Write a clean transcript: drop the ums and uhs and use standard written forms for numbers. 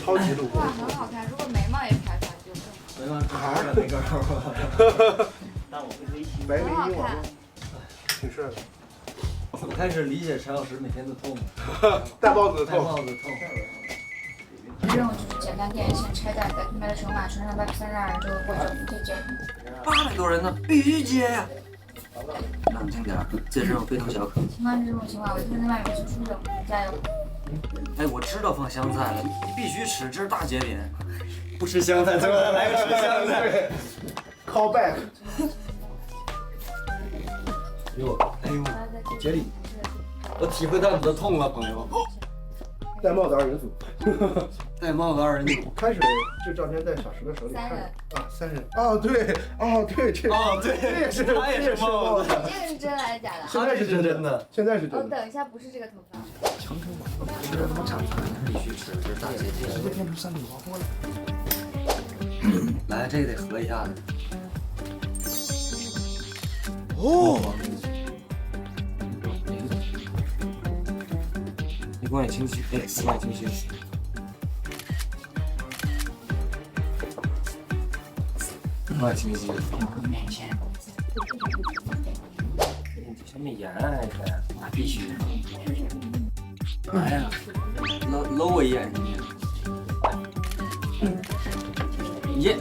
超级路过。哇，很好看。如果眉毛也拍出来就更好。没办法，那个。白眉很好鹰王看。挺帅的。我开始理解陈老师每天的痛，戴帽子的戴痛。帽子痛。任务就是简单电源线拆弹，在拼卖的筹码船上830人就会获救，可以接。800多人呢，必须接呀！冷静点，这任务非同小可。情况是这种情况，我现在外面是出任务，加油！哎，我知道放香菜了，你必须吃，这是大节点。不吃香菜，最后来个吃香菜。Call back。哎呦，杰里，我体会到你的痛了，朋友。戴帽子二人组。戴帽子二人组。开始这照片在小石的手里看着啊，3人。哦对，这。哦对，这也是他也是帽子。这个是真的还是假的？现在是真的，现在是哦，真的。等一下，不是这个头发。吃了他妈长饭，必须吃，这是大节点。直接变成3米滑坡了。来，这个得合一下子。哦。你光眼清晰，哎，光眼清晰。光眼清晰。小美颜啊，那必须。哎呀，搂我一眼，耶！